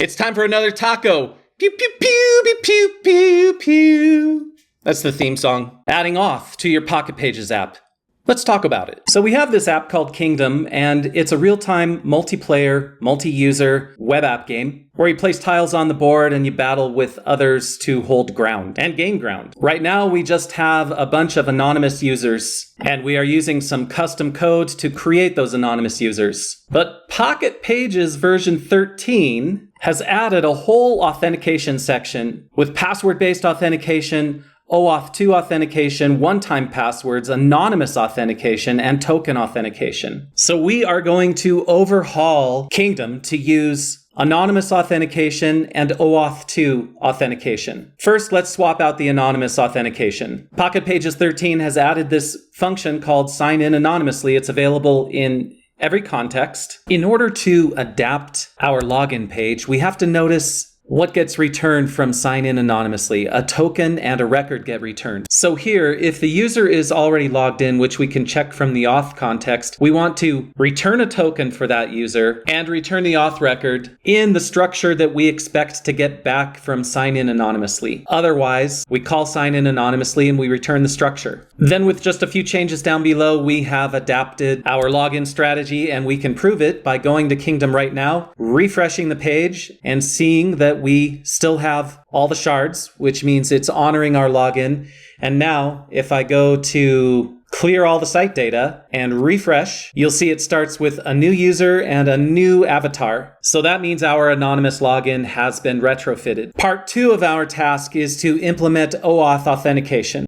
It's time for another taco. Pew, pew, pew, pew, pew, pew, pew. That's the theme song. Adding auth to your PocketPages app. Let's talk about it. So we have this app called Kingdom, and it's a real-time multiplayer, multi-user web app game where you place tiles on the board and you battle with others to hold ground and gain ground. Right now, we just have a bunch of anonymous users, and we are using some custom code to create those anonymous users. But PocketPages version 13 has added a whole authentication section with password-based authentication, OAuth2 authentication, one-time passwords, anonymous authentication, and token authentication. So we are going to overhaul Kingdom to use anonymous authentication and OAuth2 authentication. First, let's swap out the anonymous authentication. PocketPages 13 has added this function called sign in anonymously. It's available in every context. In order to adapt our login page, we have to notice what gets returned from sign in anonymously. A token and a record get returned. So here, if the user is already logged in, which we can check from the auth context, we want to return a token for that user and return the auth record in the structure that we expect to get back from sign in anonymously. Otherwise, we call sign in anonymously and we return the structure. Then with just a few changes down below, we have adapted our login strategy, and we can prove it by going to Kingdom right now, refreshing the page, and seeing that we still have all the shards, which means it's honoring our login. And now, if I go to clear all the site data and refresh, you'll see it starts with a new user and a new avatar. So that means our anonymous login has been retrofitted. Part 2 of our task is to implement OAuth authentication.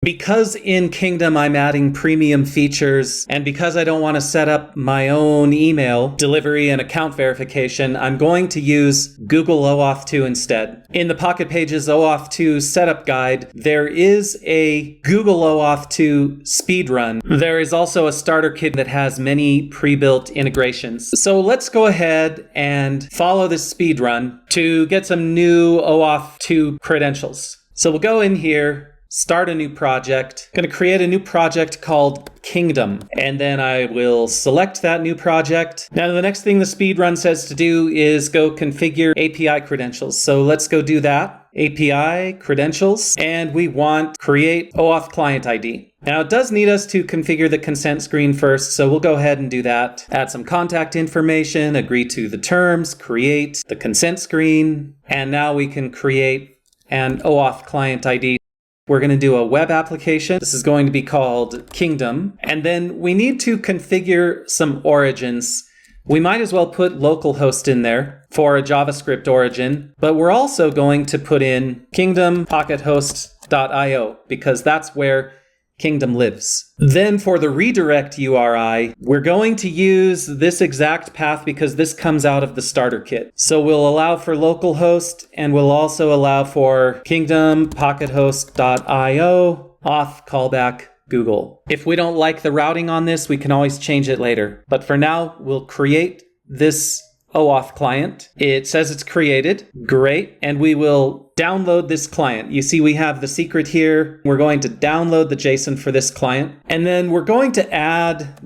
Because in Kingdom I'm adding premium features, and because I don't want to set up my own email delivery and account verification, I'm going to use Google OAuth2 instead. In the PocketPages OAuth2 setup guide, there is a Google OAuth2 speedrun. There is also a starter kit that has many pre-built integrations. So let's go ahead and follow this speedrun to get some new OAuth2 credentials. So we'll go in here, start a new project. I'm going to create a new project called Kingdom, and then I will select that new project. Now, the next thing the speedrun says to do is go configure API credentials. So let's go do that. API credentials, and we want create OAuth client ID. Now, it does need us to configure the consent screen first, so we'll go ahead and do that. Add some contact information, agree to the terms, create the consent screen, and now we can create an OAuth client ID. We're going to do a web application. This is going to be called Kingdom. And then we need to configure some origins. We might as well put localhost in there for a JavaScript origin, but we're also going to put in Kingdom pockethost.io because that's where Kingdom lives. Then for the redirect URI, we're going to use this exact path because this comes out of the starter kit. So we'll allow for localhost, and we'll also allow for Kingdom pockethost.io auth callback Google. If we don't like the routing on this, we can always change it later. But for now, we'll create this OAuth client. It says it's created. Great. And we will download this client. You see we have the secret here. We're going to download the JSON for this client. And then we're going to add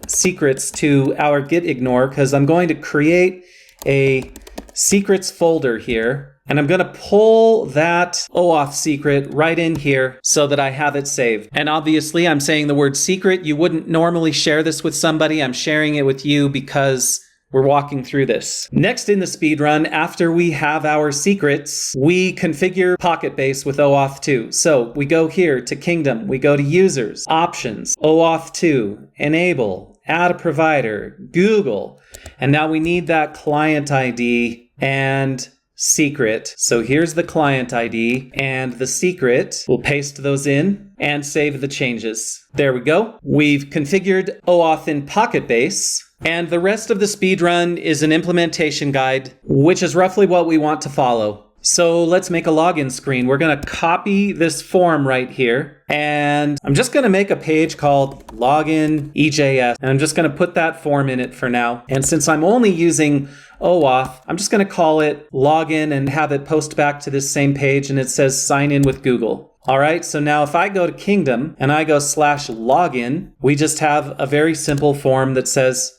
.secrets to our git ignore because I'm going to create a secrets folder here. And I'm going to pull that OAuth secret right in here so that I have it saved. And obviously I'm saying the word secret. You wouldn't normally share this with somebody. I'm sharing it with you because we're walking through this. Next in the speedrun, after we have our secrets, we configure PocketBase with OAuth2. So we go here to Kingdom, we go to Users, Options, OAuth2, Enable, Add a Provider, Google. And now we need that client ID and secret. So here's the client ID and the secret. We'll paste those in and save the changes. There we go. We've configured OAuth in PocketBase. And the rest of the speedrun is an implementation guide, which is roughly what we want to follow. So let's make a login screen. We're going to copy this form right here. And I'm just going to make a page called login EJS. And I'm just going to put that form in it for now. And since I'm only using OAuth, I'm just going to call it login and have it post back to this same page. And it says sign in with Google. All right, so now if I go to Kingdom and I go /login, we just have a very simple form that says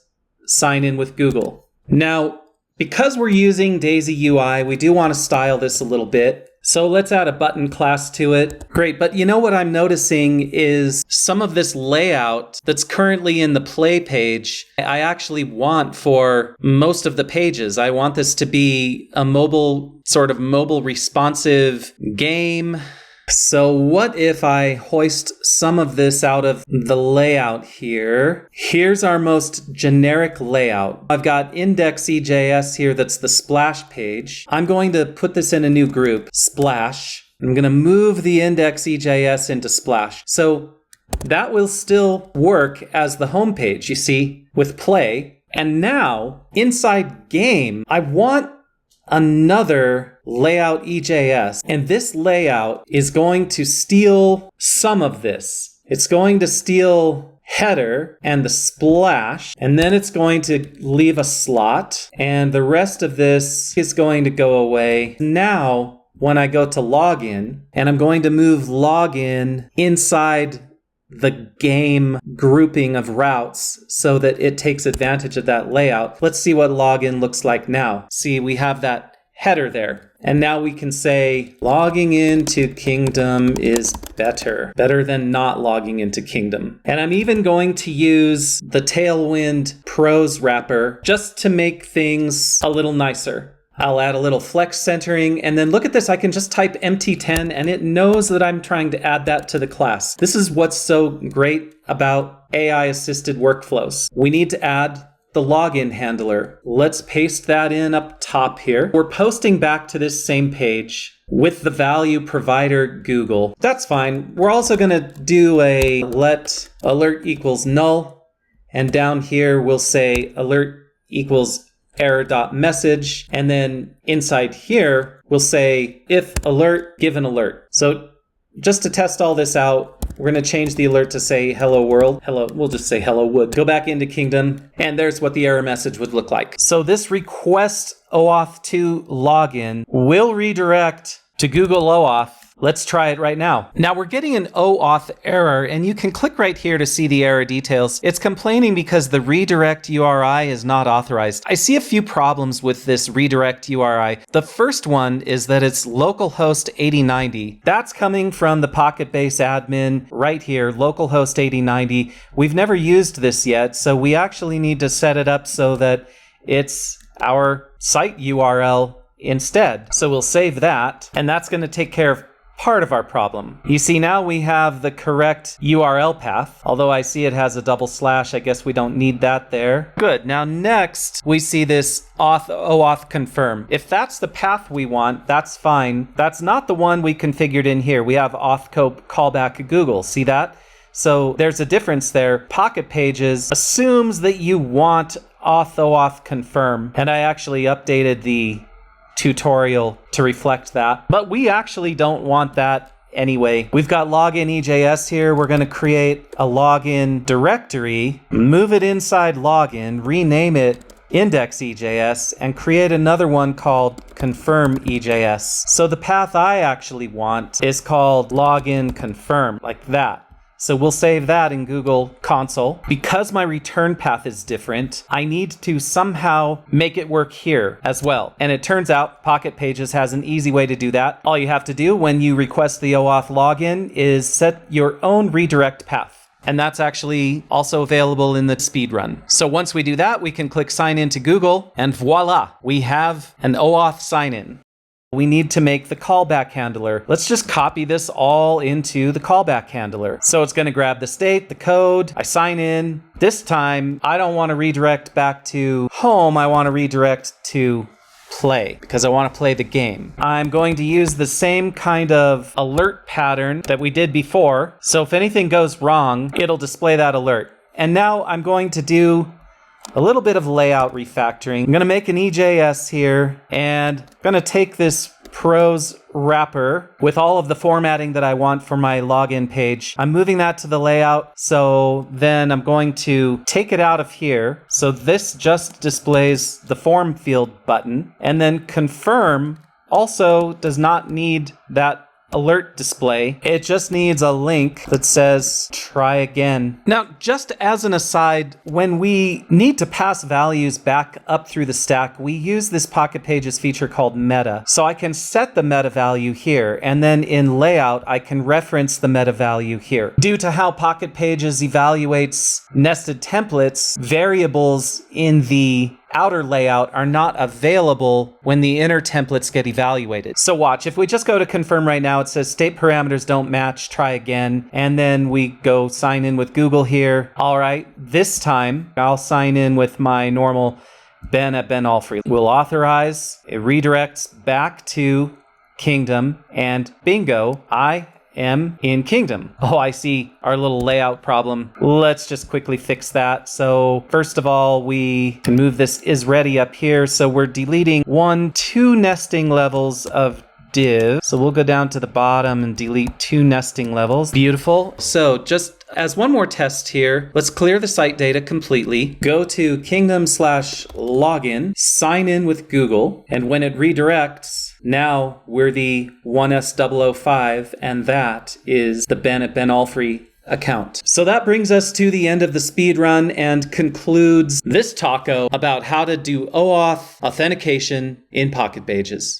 sign in with Google. Now, Because we're using Daisy UI, we do want to style this a little bit. So let's add a button class to it. Great, but you know what I'm noticing is some of this layout that's currently in the play page, I actually want for most of the pages. I want this to be a sort of mobile responsive game. So what if I hoist some of this out of the layout here? Here's our most generic layout. I've got index.ejs here that's the splash page. I'm going to put this in a new group, splash. I'm going to move the index.ejs into splash. So that will still work as the home page, you see, with play. And now inside game, I want another layout EJS. And this layout is going to steal some of this. It's going to steal header and the splash, and then it's going to leave a slot, and the rest of this is going to go away. Now, when I go to login, and I'm going to move login inside the game grouping of routes so that it takes advantage of that layout. Let's see what login looks like now. See, we have that header there. And now we can say logging into Kingdom is better than not logging into Kingdom. And I'm even going to use the Tailwind prose wrapper just to make things a little nicer. I'll add a little flex centering, and then look at this, I can just type MT10 and it knows that I'm trying to add that to the class. This is what's so great about AI-assisted workflows. We need to add the login handler. Let's paste that in up top here. We're posting back to this same page with the value provider Google. That's fine. We're also gonna do a let alert equals null, and down here we'll say alert equals error.message, and then inside here we'll say if alert given alert. So just to test all this out, we're going to change the alert to say hello world. Hello, we'll just say hello wood. Go back into Kingdom, and there's what the error message would look like. So this request OAuth2 login will redirect to Google OAuth. Let's try it right now. Now we're getting an OAuth error, and you can click right here to see the error details. It's complaining because the redirect URI is not authorized. I see a few problems with this redirect URI. The first one is that it's localhost 8090. That's coming from the PocketBase admin right here, localhost 8090. We've never used this yet, so we actually need to set it up so that it's our site URL instead. So we'll save that, and that's going to take care of part of our problem. You see, now we have the correct URL path, although I see it has a double slash. I guess we don't need that there. Good. Now next, we see this OAuth confirm. If that's the path we want, that's fine. That's not the one we configured in here. We have auth callback Google. See that? So there's a difference there. PocketPages assumes that you want OAuth confirm, and I actually updated the tutorial to reflect that, but we actually don't want that anyway. We've got login EJS here. We're going to create a login directory, move it inside login, rename it index.ejs, and create another one called confirm EJS. So the path I actually want is called login confirm, like that. So we'll save that in Google Console. Because my return path is different, I need to somehow make it work here as well. And it turns out PocketPages has an easy way to do that. All you have to do when you request the OAuth login is set your own redirect path. And that's actually also available in the speedrun. So once we do that, we can click sign in to Google, and voila, we have an OAuth sign-in. We need to make the callback handler. Let's just copy this all into the callback handler. So it's going to grab the state, the code, I sign in. This time, I don't want to redirect back to home. I want to redirect to play because I want to play the game. I'm going to use the same kind of alert pattern that we did before. So if anything goes wrong, it'll display that alert. And now I'm going to do a little bit of layout refactoring. I'm going to make an EJS here, and I'm going to take this prose wrapper with all of the formatting that I want for my login page. I'm moving that to the layout, so then I'm going to take it out of here. So this just displays the form field button, and then confirm also does not need that alert display. It just needs a link that says try again. Now, just as an aside, when we need to pass values back up through the stack, we use this PocketPages feature called meta. So I can set the meta value here, and then in layout, I can reference the meta value here. Due to how PocketPages evaluates nested templates, variables in the outer layout are not available when the inner templates get evaluated. So watch, if we just go to confirm right now, it says state parameters don't match, try again. And then we go sign in with Google here. All right, this time I'll sign in with my normal Ben at benallfree. We'll authorize, it redirects back to Kingdom, and bingo, I am in Kingdom. Oh, I see our little layout problem. Let's just quickly fix that. So first of all, we can move this is ready up here. So we're deleting 2 nesting levels of div. So we'll go down to the bottom and delete 2 nesting levels. Beautiful. So just as one more test here, let's clear the site data completely. Go to kingdom/login, sign in with Google, and when it redirects, now we're the 1S005, and that is the Ben at benallfree account. So that brings us to the end of the speed run and concludes this taco about how to do OAuth authentication in PocketPages.